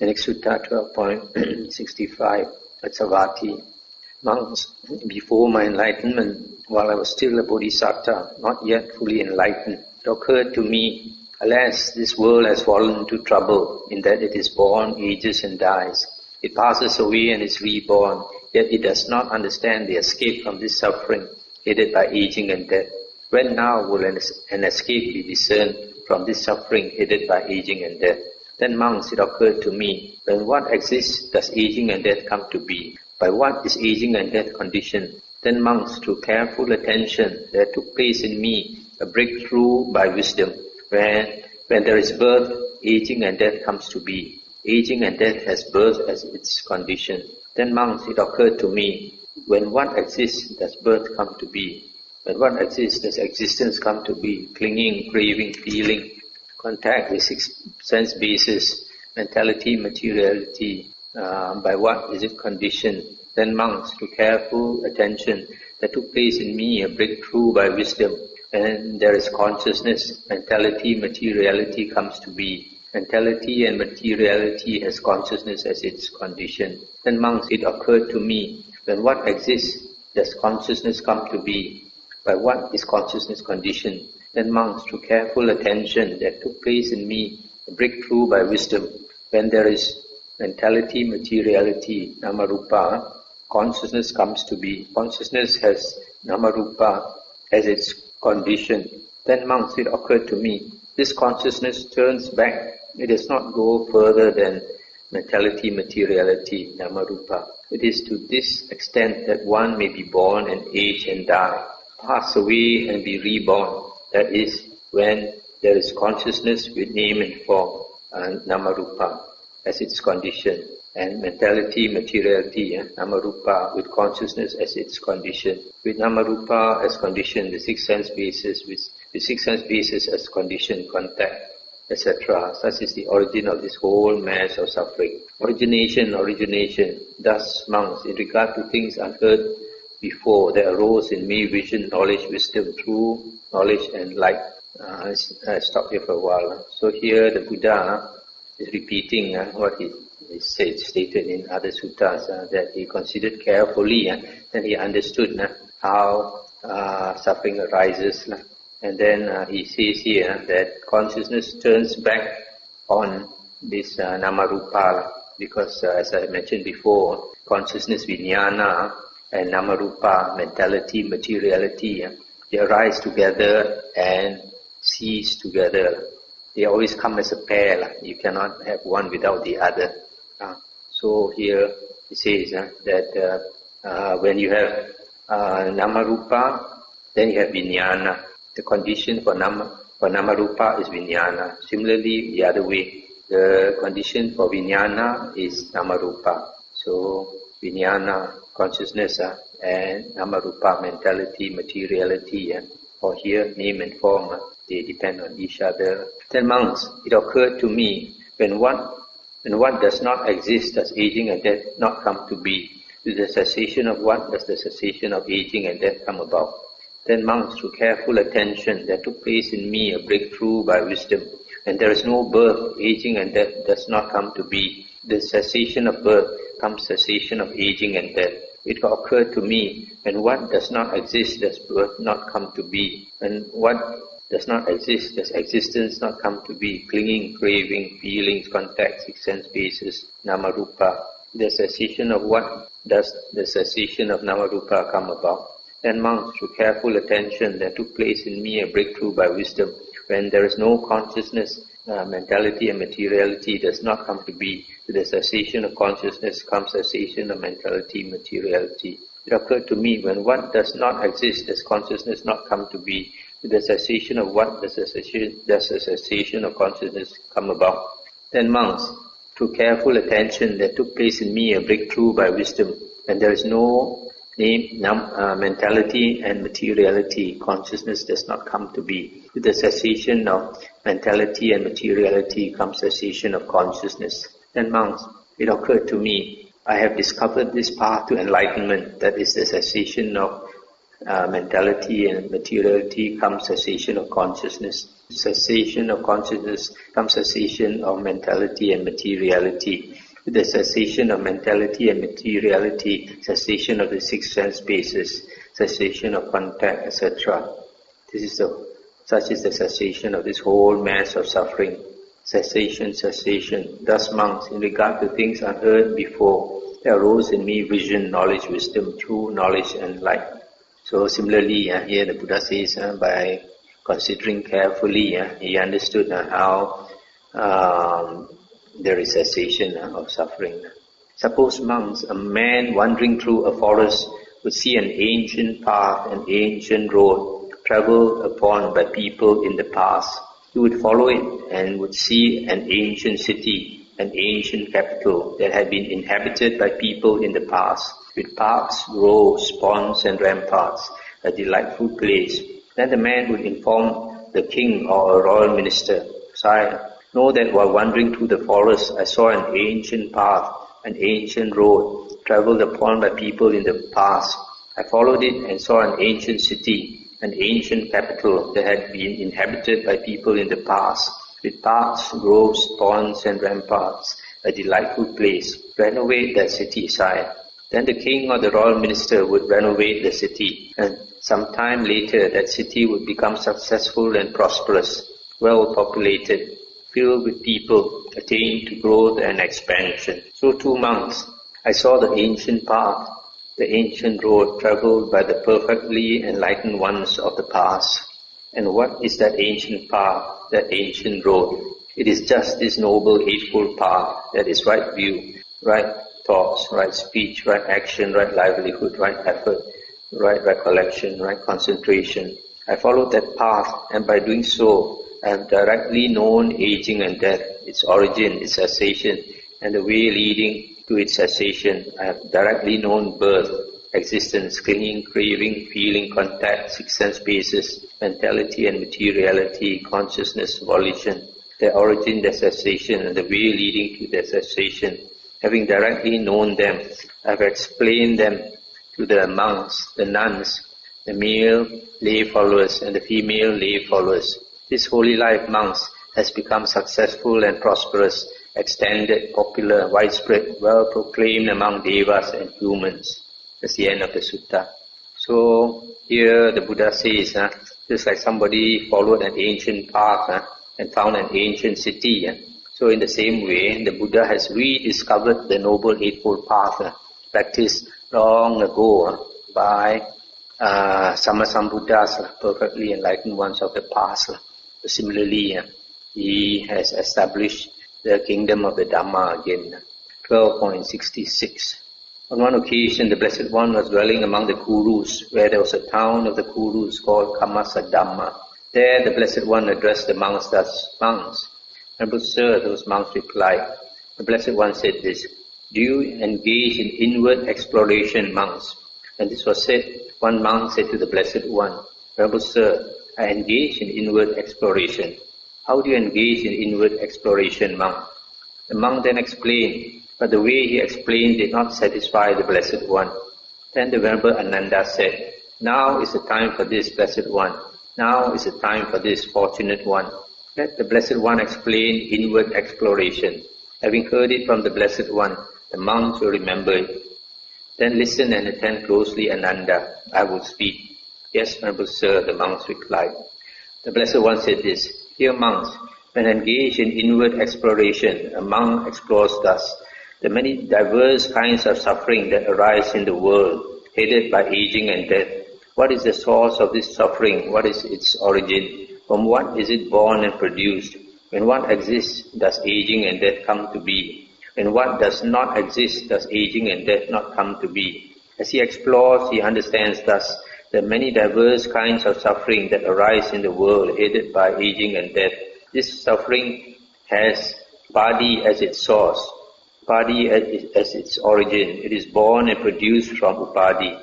The next sutta, 12.65, at Savatthi. Monks, before my enlightenment, while I was still a bodhisattva, not yet fully enlightened, it occurred to me, alas, this world has fallen into trouble, in that it is born, ages and dies. It passes away and is reborn, yet it does not understand the escape from this suffering, aided by aging and death. When now will an escape be discerned from this suffering, aided by aging and death? Then, monks, it occurred to me, when what exists does aging and death come to be? By what is aging and death conditioned? Then, monks, through careful attention, there took place in me a breakthrough by wisdom. When there is birth, aging and death comes to be. Aging and death has birth as its condition. Then, monks, it occurred to me, when what exists does birth come to be? When what exists does existence come to be? Clinging, craving, feeling, contact with six sense bases, mentality, materiality, by what is it conditioned? Then, monks, through careful attention, there took place in me a breakthrough by wisdom. And there is consciousness, mentality, materiality comes to be. Mentality and materiality has consciousness as its condition. Then, monks, it occurred to me, when what exists does consciousness come to be? By what is consciousness conditioned? Then, monks, through careful attention, there took place in me a breakthrough by wisdom. When there is mentality, materiality, namarupa, consciousness comes to be. Consciousness has namarupa as its condition. Then, monks, it occurred to me, this consciousness turns back. It does not go further than mentality, materiality, namarupa. It is to this extent that one may be born and age and die, pass away and be reborn. That is, when there is consciousness with name and form, and namarupa as its condition, and mentality, materiality, namarupa with consciousness as its condition. With namarupa as condition, the six sense bases, with six sense bases as condition, contact, etc. Such is the origin of this whole mass of suffering. Origination. Thus, monks, in regard to things unheard before, there arose in me vision, knowledge, wisdom, true knowledge and light. I stop here for a while. So here the Buddha is repeating what he stated in other suttas, that he considered carefully, then he understood how suffering arises. And then he says here that consciousness turns back on this namarupa, because as I mentioned before, consciousness, vijnana, and namarupa, mentality, materiality, they arise together and cease together. They always come as a pair. You cannot have one without the other. So here it says that when you have namarupa, then you have vijnana. The condition for namarupa is vijnana. Similarly, the other way, the condition for vijnana is namarupa. So vijnana, consciousness, and namarupa, mentality, materiality, or here name and form, they depend on each other. Then, monks, it occurred to me, when what does not exist, does aging and death not come to be? With the cessation of what does the cessation of aging and death come about? Then, monks, through careful attention, there took place in me a breakthrough by wisdom. When there is no birth, aging and death does not come to be. The cessation of birth comes cessation of aging and death. It occurred to me, when what does not exist, does birth not come to be? When what does not exist, does existence not come to be? Clinging, craving, feelings, contact, six sense bases, namarupa. The cessation of what does the cessation of namarupa come about? Then, monks, through careful attention, there took place in me a breakthrough by wisdom. When there is no consciousness, mentality and materiality does not come to be. To the cessation of consciousness comes cessation of mentality, materiality. It occurred to me, when what does not exist, does consciousness not come to be? To the cessation of what does the cessation of consciousness come about? Then, monks, through careful attention, there took place in me a breakthrough by wisdom. When there is no mentality and materiality, consciousness does not come to be. With the cessation of mentality and materiality comes cessation of consciousness. Then, monks, it occurred to me, I have discovered this path to enlightenment, that is the cessation of mentality and materiality comes cessation of consciousness. Cessation of consciousness comes cessation of mentality and materiality. With the cessation of mentality and materiality, cessation of the six sense spaces, cessation of contact, etc. Such is the cessation of this whole mass of suffering. Cessation, cessation. Thus, monks, in regard to things unheard before, there arose in me vision, knowledge, wisdom, true knowledge and light. So similarly, here the Buddha says, by considering carefully, he understood how there is cessation of suffering. Suppose, monks, a man wandering through a forest would see an ancient path, an ancient road, travelled upon by people in the past. He would follow it and would see an ancient city, an ancient capital that had been inhabited by people in the past, with parks, groves, ponds and ramparts, a delightful place. Then the man would inform the king or a royal minister, "Sire, know that while wandering through the forest, I saw an ancient path, an ancient road, travelled upon by people in the past. I followed it and saw an ancient city, an ancient capital that had been inhabited by people in the past, with parks, groves, ponds and ramparts, a delightful place. Renovate that city, sire." Then the king or the royal minister would renovate the city, and some time later that city would become successful and prosperous, well populated, filled with people, attain to growth and expansion. So too, monks, I saw the ancient path, the ancient road travelled by the perfectly enlightened ones of the past. And what is that ancient path, that ancient road? It is just this noble eightfold path, that is right view, right thoughts, right speech, right action, right livelihood, right effort, right recollection, right concentration. I followed that path, and by doing so, I have directly known aging and death, its origin, its cessation, and the way leading to its cessation. I have directly known birth, existence, clinging, craving, feeling, contact, six sense spaces, mentality and materiality, consciousness, volition, their origin, their cessation, and the way leading to their cessation. Having directly known them, I have explained them to the monks, the nuns, the male lay followers and the female lay followers. This holy life, monks, has become successful and prosperous, extended, popular, widespread, well proclaimed among devas and humans. That's the end of the sutta. So here the Buddha says, just like somebody followed an ancient path and found an ancient city. So in the same way, the Buddha has rediscovered the Noble Eightfold Path, practiced long ago by Sammasambuddhas, perfectly enlightened ones of the past. Similarly, he has established the kingdom of the Dhamma again. 12.66. On one occasion, the Blessed One was dwelling among the Kurus, where there was a town of the Kurus called Kammasadhamma. There the Blessed One addressed the monks thus, "Monks, Venerable Sir," those monks replied. The Blessed One said this, "Do you engage in inward exploration, monks?" And this was said, one monk said to the Blessed One, "Venerable Sir, I engage in inward exploration." "How do you engage in inward exploration, monk?" The monk then explained, but the way he explained did not satisfy the Blessed One. Then the Venerable Ananda said, "Now is the time for this, Blessed One. Now is the time for this, Fortunate One. Let the Blessed One explain inward exploration." Having heard it from the Blessed One, the monks will remember it. "Then listen and attend closely, Ananda. I will speak." "Yes, Venerable Sir," the monks replied. The Blessed One said this, "Hear, monks, when engaged in inward exploration, a monk explores thus the many diverse kinds of suffering that arise in the world, headed by aging and death. What is the source of this suffering? What is its origin? From what is it born and produced? When what exists, does aging and death come to be? When what does not exist, does aging and death not come to be?" As he explores, he understands thus the many diverse kinds of suffering that arise in the world, headed by aging and death. This suffering has upadhi as its source, upadhi as its origin. It is born and produced from upadhi.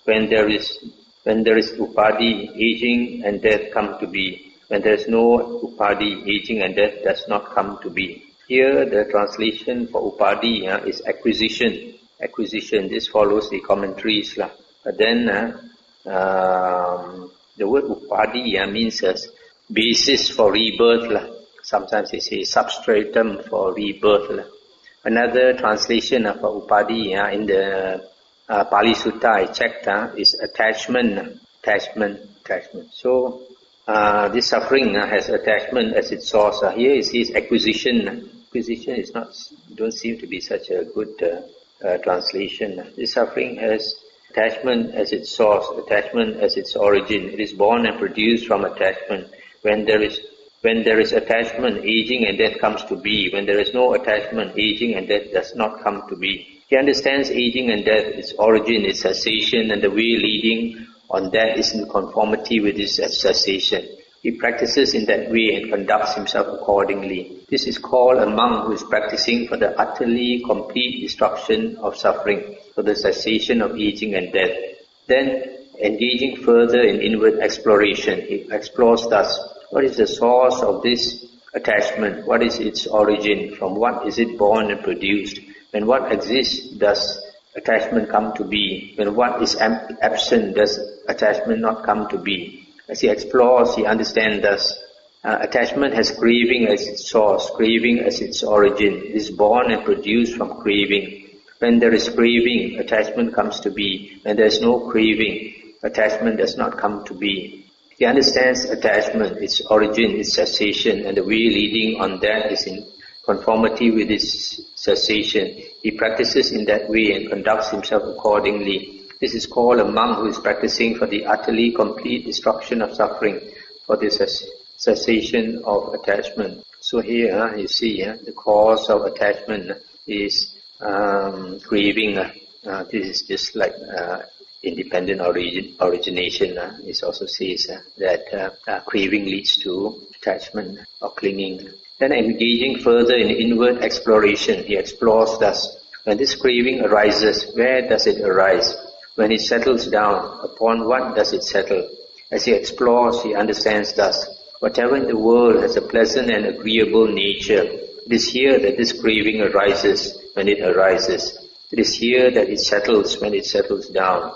When there is upadhi, aging and death come to be. When there is no upadhi, aging and death does not come to be. Here the translation for upadhi is acquisition. Acquisition. This follows the commentaries. But then the word upadi means as basis for rebirth. Sometimes they say substratum for rebirth. Another translation of upadi in the Pali Sutta I checked is attachment. So this suffering has attachment as its source. Here it says acquisition. Acquisition is don't seem to be such a good translation. This suffering has attachment as its source, attachment as its origin. It is born and produced from attachment. When there is attachment, aging and death comes to be. When there is no attachment, aging and death does not come to be. He understands aging and death, its origin, its cessation, and the way leading on that is in conformity with this cessation. He practices in that way and conducts himself accordingly. This is called a monk who is practicing for the utterly complete destruction of suffering, for the cessation of aging and death. Then, engaging further in inward exploration, he explores thus, what is the source of this attachment? What is its origin? From what is it born and produced? When what exists, does attachment come to be? When what is absent, does attachment not come to be? As he explores, he understands thus, attachment has craving as its source, craving as its origin. It is born and produced from craving. When there is craving, attachment comes to be. When there is no craving, attachment does not come to be. He understands attachment, its origin, its cessation, and the way leading on that is in conformity with its cessation. He practices in that way and conducts himself accordingly. This is called a monk who is practicing for the utterly complete destruction of suffering, for the cessation of attachment. So here you see the cause of attachment is craving. This is just like independent origination. It also says that craving leads to attachment or clinging. Then engaging further in inward exploration, he explores thus, when this craving arises, where does it arise? When it settles down, upon what does it settle? As he explores, he understands thus, whatever in the world has a pleasant and agreeable nature, it is here that this craving arises when it arises. It is here that it settles when it settles down.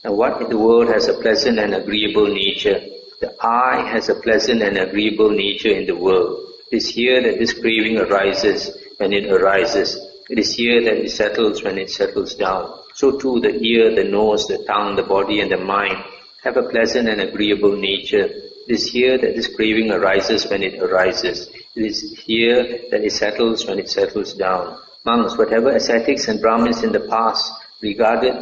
And what in the world has a pleasant and agreeable nature? The I has a pleasant and agreeable nature in the world. It is here that this craving arises when it arises. It is here that it settles when it settles down. So too the ear, the nose, the tongue, the body and the mind have a pleasant and agreeable nature. It is here that this craving arises when it arises. It is here that it settles when it settles down. Monks, whatever ascetics and Brahmins in the past regarded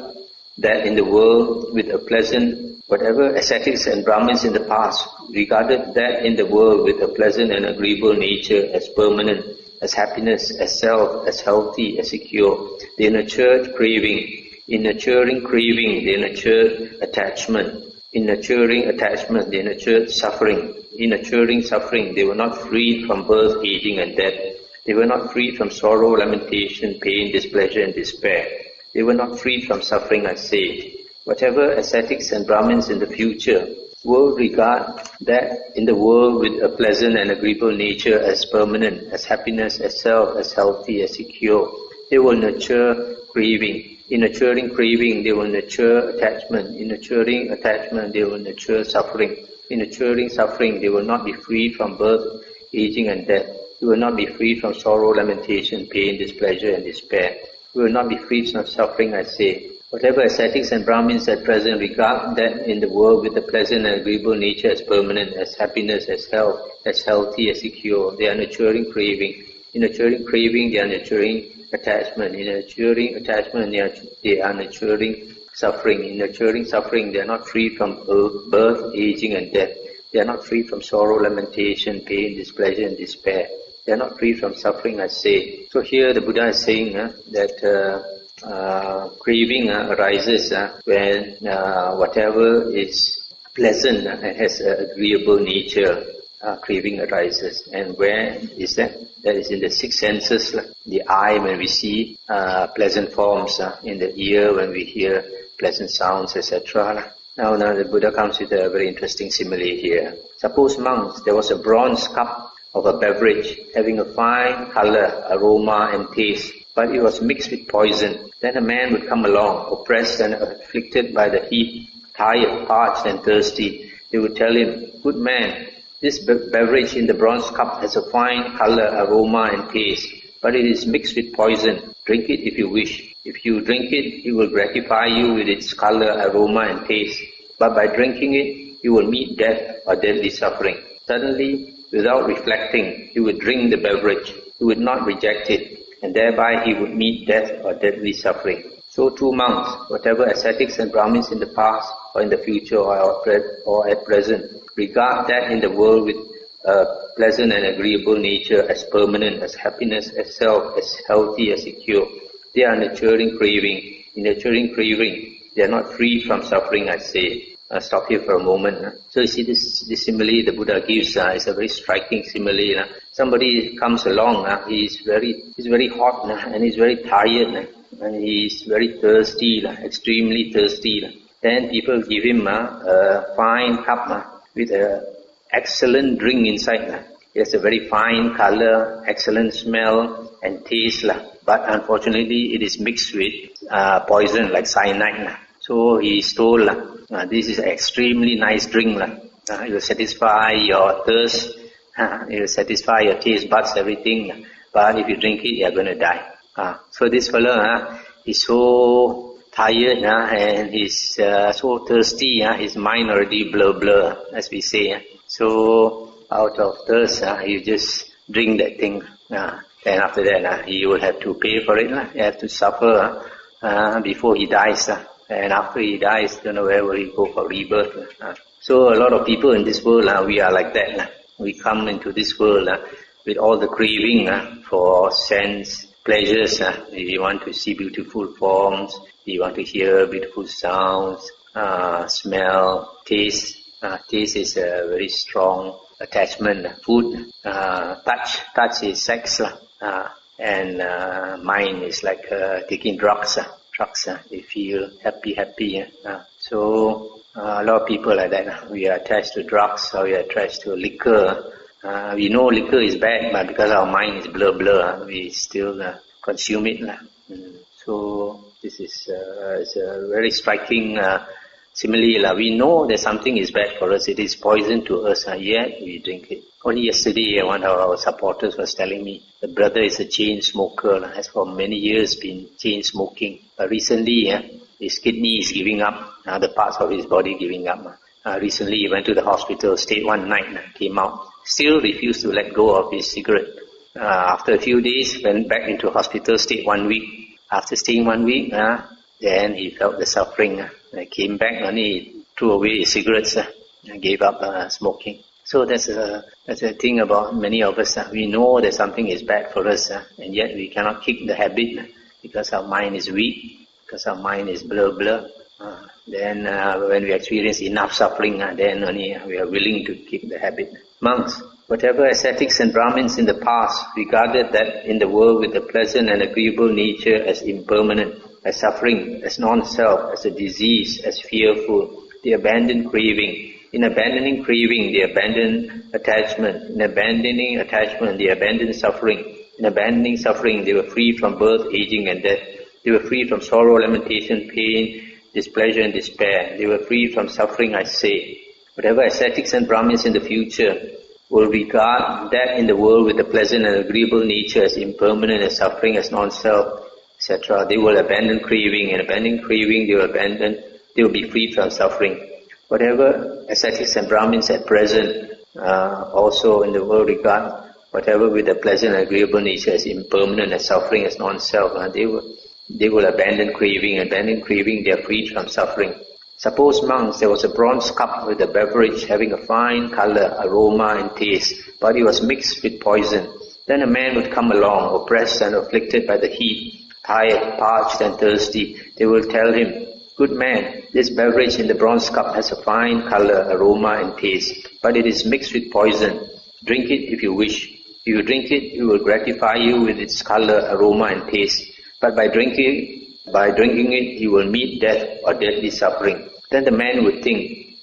that in the world with a pleasant, whatever ascetics and Brahmins in the past regarded that in the world with a pleasant and agreeable nature as permanent, as happiness, as self, as healthy, as secure. They nurtured craving. In nurturing craving, they nurtured attachment. In nurturing attachment, they nurtured suffering. In nurturing suffering, they were not freed from birth, aging and death. They were not freed from sorrow, lamentation, pain, displeasure and despair. They were not freed from suffering, I say. Whatever ascetics and Brahmins in the future will regard that in the world with a pleasant and agreeable nature as permanent, as happiness, as self, as healthy, as secure, they will nurture craving. In nurturing craving, they will nurture attachment. In nurturing attachment, they will nurture suffering. In nurturing suffering, they will not be freed from birth, aging and death. They will not be freed from sorrow, lamentation, pain, displeasure and despair. We will not be freed from suffering, I say. Whatever ascetics and Brahmins at present regard that in the world with a pleasant and agreeable nature as permanent, as happiness, as health, as healthy, as secure, they are nurturing craving. In nurturing craving, they are nurturing attachment. In nurturing attachment, they are nurturing suffering. In nurturing suffering, they are not free from birth, aging and death. They are not free from sorrow, lamentation, pain, displeasure and despair. They are not free from suffering, I say. So here the Buddha is saying that craving arises when whatever is pleasant and has an agreeable nature, craving arises. And where is that? That is in the six senses. The eye when we see pleasant forms, in the ear when we hear pleasant sounds, etc. Now the Buddha comes with a very interesting simile here. Suppose, monks, there was a bronze cup of a beverage having a fine color, aroma and taste, but it was mixed with poison. Then a man would come along, oppressed and afflicted by the heat, tired, parched and thirsty, they would tell him, "Good man, this beverage in the bronze cup has a fine color, aroma and taste, but it is mixed with poison. Drink it if you wish. If you drink it, it will gratify you with its color, aroma and taste. But by drinking it, you will meet death or deadly suffering." Suddenly, without reflecting, he would drink the beverage. He would not reject it, and thereby he would meet death or deadly suffering. So too monks, whatever ascetics and Brahmins in the past or in the future or at present, regard that in the world with a pleasant and agreeable nature as permanent, as happiness, as self, as healthy, as secure. They are nurturing craving. In nurturing craving, they are not free from suffering, I say. I'll stop here for a moment. So you see this simile the Buddha gives is a very striking simile. Somebody comes along, he's very hot and he's very tired and he's very thirsty, extremely thirsty. Then people give him a fine cup with an excellent drink inside. It has a very fine color, excellent smell and taste. But unfortunately it is mixed with poison like cyanide. So he is told, this is an extremely nice drink. It will satisfy your thirst, it will satisfy your taste buds, everything. But if you drink it, you are going to die. So this fellow is so tired and he's so thirsty. His mind already blur, as we say. So out of thirst, he just drink that thing. Then after that, he will have to pay for it. He have to suffer before he dies. And after he dies, don't know where will he go for rebirth. So a lot of people in this world, we are like that. We come into this world with all the craving for sense, pleasures. We want to see beautiful forms. We want to hear beautiful sounds, smell, taste. Taste is a very strong attachment. Food, touch is sex. And mind is like taking drugs. They feel happy. So a lot of people like that. We are attached to drugs or we are attached to liquor. We know liquor is bad, but because our mind is blur, we still consume it. So this is a very striking simile. We know that something is bad for us. It is poison to us, yet we drink it. Only yesterday, one of our supporters was telling me the brother is a chain smoker, has for many years been chain smoking. But recently, his kidney is giving up, the parts of his body giving up. Recently, he went to the hospital, stayed one night, came out, still refused to let go of his cigarette. After a few days, went back into hospital, stayed 1 week. After staying 1 week, then he felt the suffering. Came back, only he threw away his cigarettes and gave up smoking. So that's a thing about many of us. We know that something is bad for us, and yet we cannot kick the habit because our mind is weak, because our mind is blur. Then when we experience enough suffering, then only we are willing to kick the habit. Monks, whatever ascetics and Brahmins in the past regarded that in the world with a pleasant and agreeable nature as impermanent, as suffering, as non-self, as a disease, as fearful, they abandoned craving. In abandoning craving, they abandoned attachment. In abandoning attachment, they abandoned suffering. In abandoning suffering, they were free from birth, aging and death. They were free from sorrow, lamentation, pain, displeasure and despair. They were free from suffering, I say. Whatever ascetics and Brahmins in the future will regard that in the world with a pleasant and agreeable nature as impermanent, as suffering, as non-self, etc. They will abandon craving. In abandoning craving, they will be free from suffering. Whatever ascetics and Brahmins at present also in the world regard whatever with a pleasant and agreeable nature as impermanent, as suffering, as non-self, they will abandon craving. Abandoning craving, they are freed from suffering. Suppose, monks, there was a bronze cup with a beverage having a fine color, aroma and taste, but it was mixed with poison. Then a man would come along, oppressed and afflicted by the heat, tired, parched and thirsty. They will tell him, "Good man, this beverage in the bronze cup has a fine color, aroma and taste, but it is mixed with poison. Drink it if you wish. If you drink it, it will gratify you with its color, aroma and taste. But by drinking it, you will meet death or deadly suffering." Then the man would think,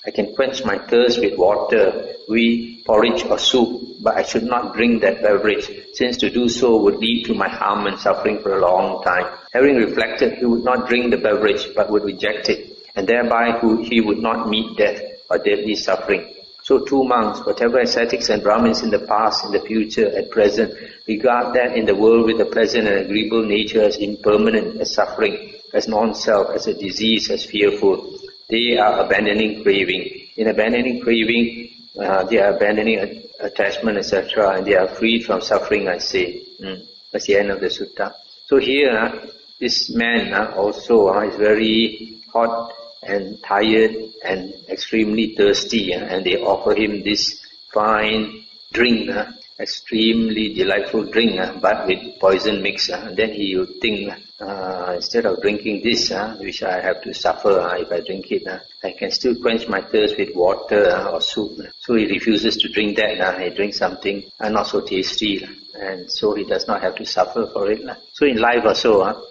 "I can quench my thirst with water, wheat, porridge or soup, but I should not drink that beverage, since to do so would lead to my harm and suffering for a long time." Having reflected, he would not drink the beverage, but would reject it. and thereby he would not meet death or deadly suffering. So too monks, whatever ascetics and Brahmins in the past, in the future, at present, regard that in the world with a pleasant and agreeable nature as impermanent, as suffering, as non-self, as a disease, as fearful. They are abandoning craving. In abandoning craving, they are abandoning attachment, etc., and they are freed from suffering, I say. That's the end of the sutta. So here, this man also is very hot and tired and extremely thirsty, and they offer him this fine drink, extremely delightful drink, but with poison mix. Then he would think, instead of drinking this, which I have to suffer if I drink it, I can still quench my thirst with water or soup. So he refuses to drink that. He drinks something not so tasty, and so he does not have to suffer for it. So in life also,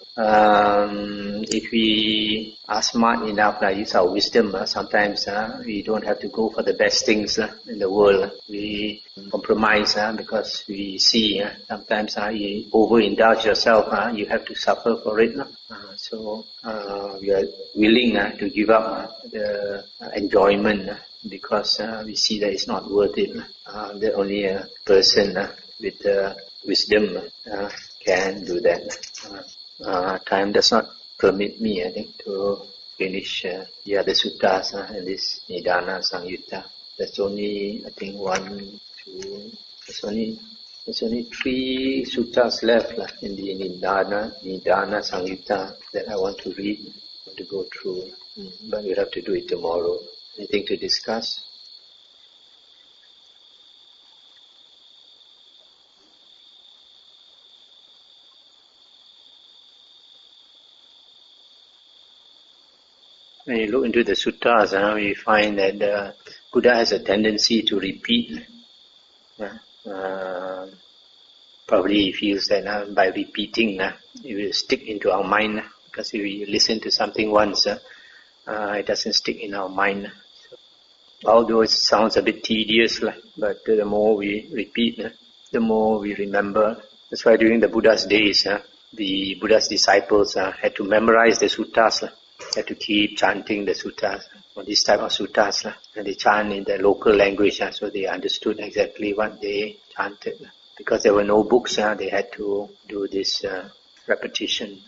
if we are smart enough, use our wisdom, sometimes we don't have to go for the best things in the world. We compromise because we see sometimes you overindulge yourself, you have to suffer for it. So we are willing to give up the enjoyment because we see that it's not worth it. That only a person with wisdom can do that. Time does not permit me, I think, to finish the other suttas in this Nidana Samyutta. There's only, I think, there's only 3 suttas left in the Nidana Samyutta that I want to read, to go through. But we'll have to do it tomorrow. Anything to discuss? When you look into the suttas, we find that the Buddha has a tendency to repeat. Probably he feels that by repeating, it will stick into our mind. Because if we listen to something once, it doesn't stick in our mind. So, although it sounds a bit tedious, but the more we repeat, the more we remember. That's why during the Buddha's days, the Buddha's disciples had to memorize the suttas. Had to keep chanting the suttas, or this type of suttas, and they chant in the local language, so they understood exactly what they chanted. Because there were no books, they had to do this repetition.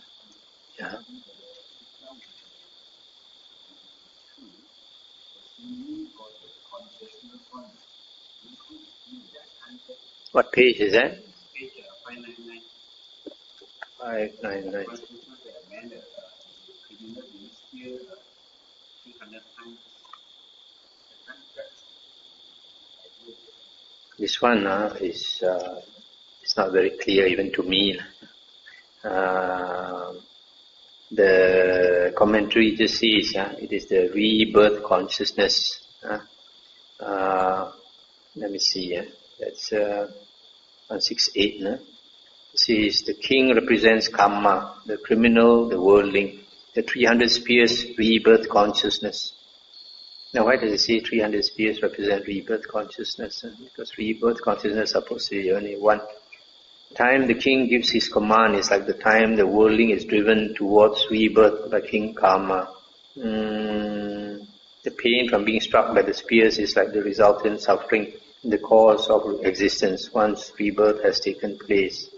What page is that? Page 599. 599. This one is it's not very clear even to me. The commentary just says it is the rebirth consciousness. Let me see. That's 168. It says the king represents karma, the criminal, the worldling. The 300 spears rebirth consciousness. Now why does it say 300 spears represent rebirth consciousness? Because rebirth consciousness is supposed to be only one. The time the king gives his command is like the time the worldling is driven towards rebirth by king karma. The pain from being struck by the spears is like the resultant suffering in the course of existence once rebirth has taken place.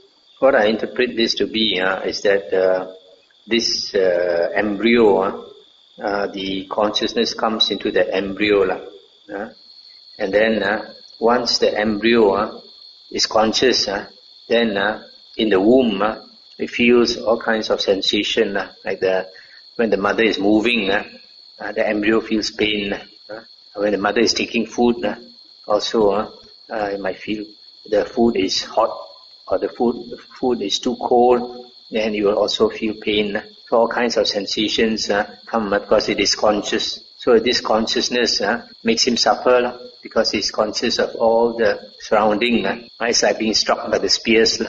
What I interpret this to be is that this embryo, the consciousness comes into the embryo, and then once the embryo is conscious, then in the womb it feels all kinds of sensation, like when the mother is moving, the embryo feels pain. When the mother is taking food, also it might feel the food is hot or the food is too cold. Then you will also feel pain. So all kinds of sensations come because it is conscious. So this consciousness makes him suffer. because he's conscious of all the surrounding. It's like being struck by the spears.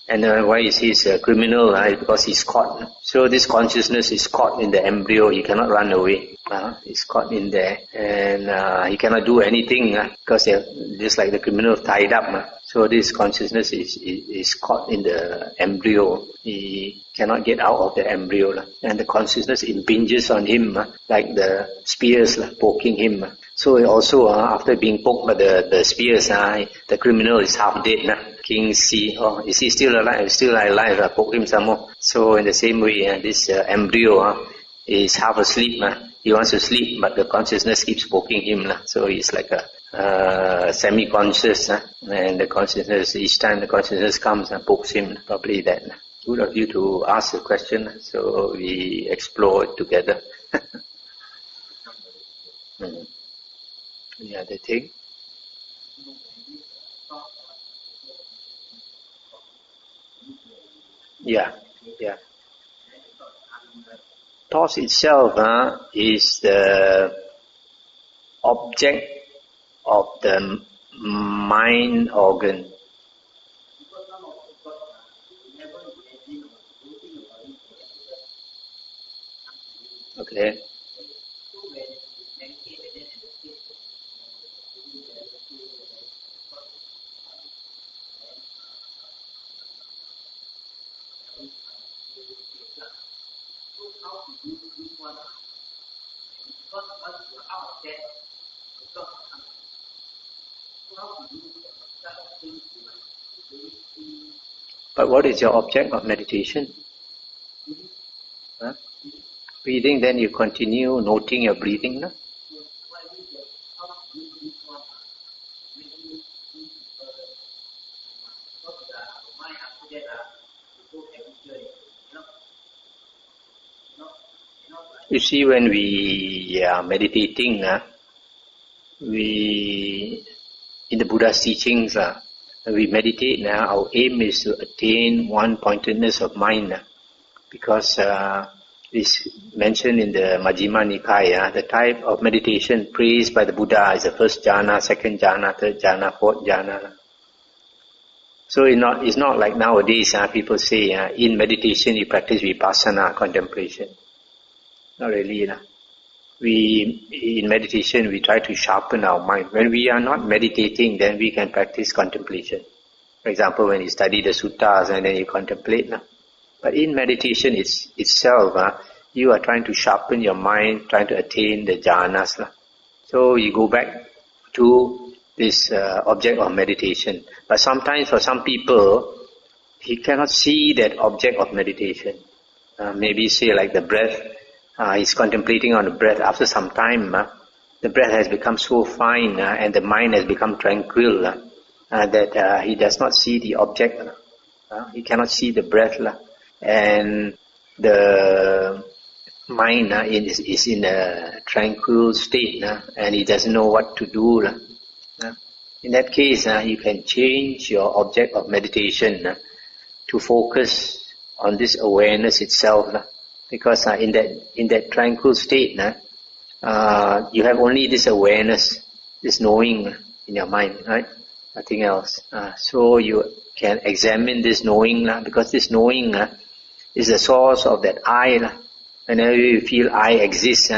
And why is he a criminal? Because he's caught. So this consciousness is caught in the embryo. He cannot run away. He's caught in there, and he cannot do anything because they're just like the criminal tied up. So this consciousness is caught in the embryo. He cannot get out of the embryo, and the consciousness impinges on him like the spears poking him. So also after being poked by the spears, the criminal is half dead. King see, is he still alive? Still alive. Poke him some more. So in the same way, this embryo is half asleep. He wants to sleep, but the consciousness keeps poking him. So he's like a semi-conscious, and the consciousness, each time the consciousness comes and pokes him, probably that. Good of you to ask the question, so we explore it together. Any other thing? Yeah. Thought itself is the object of the mind organ. Okay. But what is your object of meditation? Breathing, then you continue noting your breathing. No? You see, when we are meditating, in the Buddha's teachings, when we meditate, our aim is to attain one-pointedness of mind, because it's mentioned in the Majjhima Nikaya, the type of meditation praised by the Buddha is the first jhana, second jhana, third jhana, fourth jhana. So it's not like nowadays people say in meditation you practice vipassana, contemplation. Not really. In meditation we try to sharpen our mind. When we are not meditating, then we can practice contemplation. For example, when you study the suttas and then you contemplate. But in meditation itself, you are trying to sharpen your mind, trying to attain the jhanas. So you go back to this object of meditation. But sometimes for some people, he cannot see that object of meditation. Maybe say like the breath, he's contemplating on the breath. After some time, the breath has become so fine and the mind has become tranquil that he does not see the object. He cannot see the breath. And the mind is in a tranquil state and he doesn't know what to do. In that case, you can change your object of meditation to focus on this awareness itself. Because in that tranquil state, you have only this awareness, this knowing in your mind, right? Nothing else. So you can examine this knowing, because this knowing is the source of that I. Whenever you feel I exists,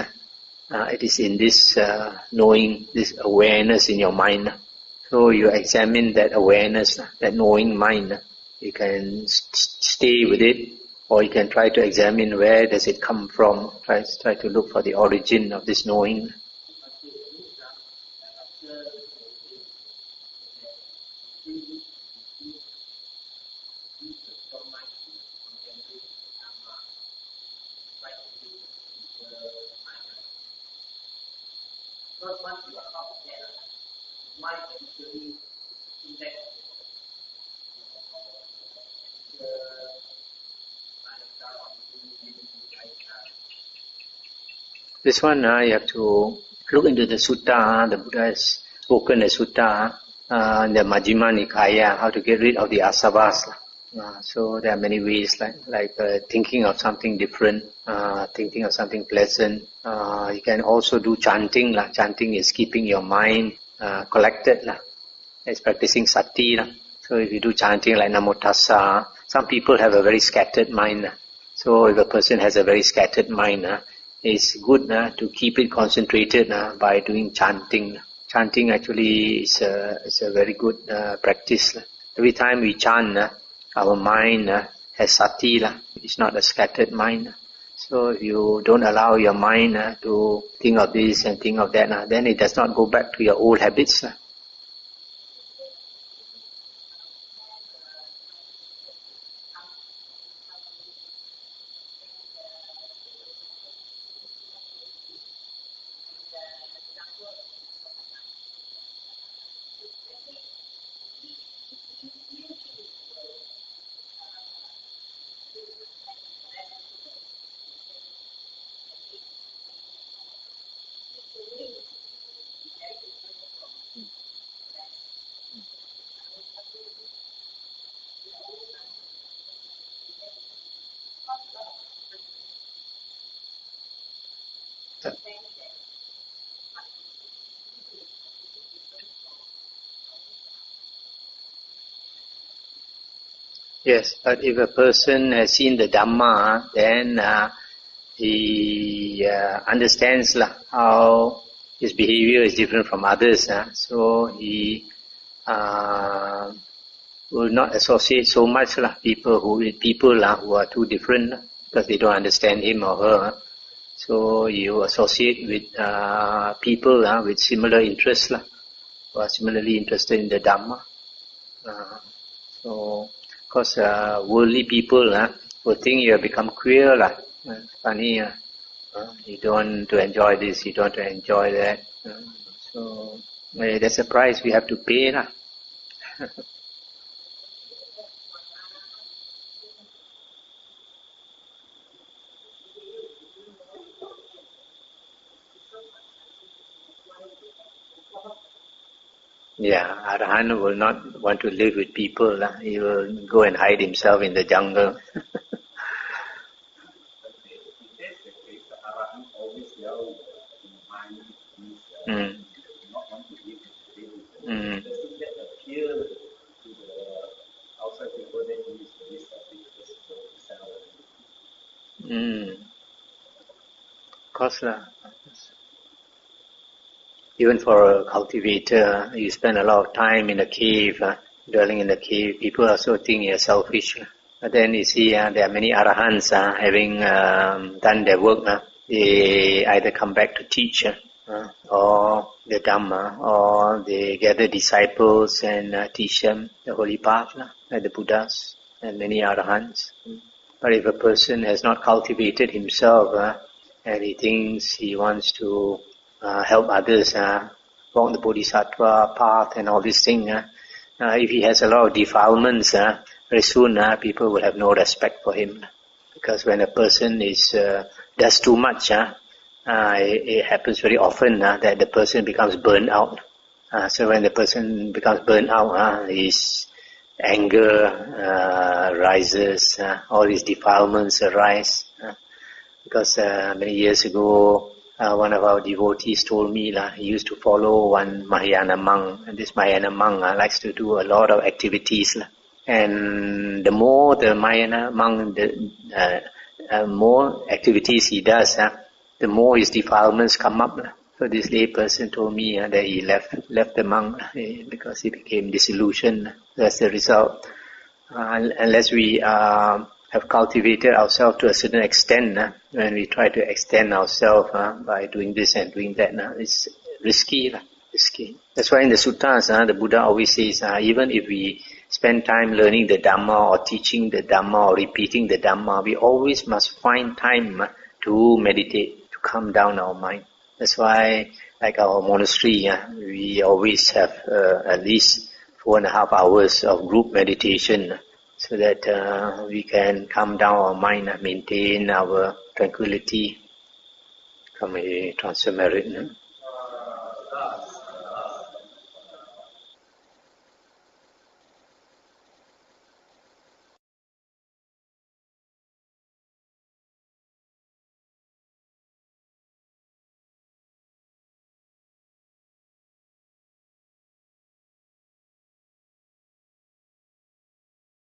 it is in this knowing, this awareness in your mind. So you examine that awareness, that knowing mind. You can stay with it, or you can try to examine where does it come from. Try to look for the origin of this knowing. This one, you have to look into the sutta. The Buddha has spoken the sutta, in the Majjhima Nikaya, how to get rid of the asavas. So there are many ways, like thinking of something different, thinking of something pleasant. You can also do chanting. Chanting is keeping your mind collected. It's practicing sati. So if you do chanting like Namo Tassa, some people have a very scattered mind. So if a person has a very scattered mind, it's good to keep it concentrated by doing chanting. Chanting actually is a very good practice. Every time we chant, our mind has sati. It's not a scattered mind. So if you don't allow your mind to think of this and think of that, then it does not go back to your old habits. Yes, but if a person has seen the Dhamma, then he understands how his behavior is different from others. So he will not associate so much people who are too different because they don't understand him or her. So you associate with people with similar interests who are similarly interested in the Dhamma. So, because worldly people will think you have become queer. Funny, you don't want to enjoy this, you don't want to enjoy that. So that's a price we have to pay. Yeah, Arahant will not want to live with people. He will go and hide himself in the jungle. Of course, even for a cultivator, you spend a lot of time in a cave, dwelling in the cave. People also think you're selfish. But then you see, there are many arahants having done their work. They either come back to teach or the Dhamma, or they gather disciples and teach them the holy path, like the Buddhas and many arahants. But if a person has not cultivated himself and he thinks he wants to help others walk the Bodhisattva path and all these things, if he has a lot of defilements, very soon people will have no respect for him. Because when a person does too much, it happens very often that the person becomes burned out. So when the person becomes burned out, his anger rises, all these defilements arise. Because many years ago, one of our devotees told me he used to follow one Mahayana monk, and this Mahayana monk likes to do a lot of activities. And the more the Mahayana monk, the more activities he does, the more his defilements come up. So this lay person told me that he left the monk because he became disillusioned. That's the result. Unless we have cultivated ourselves to a certain extent, when we try to extend ourselves by doing this and doing that, it's risky. That's why in the suttas, the Buddha always says, even if we spend time learning the Dhamma or teaching the Dhamma or repeating the Dhamma, we always must find time to meditate, to calm down our mind. That's why, like our monastery, we always have at least 4.5 hours of group meditation, so that we can calm down our mind, maintain our tranquility. Kami transfer merit.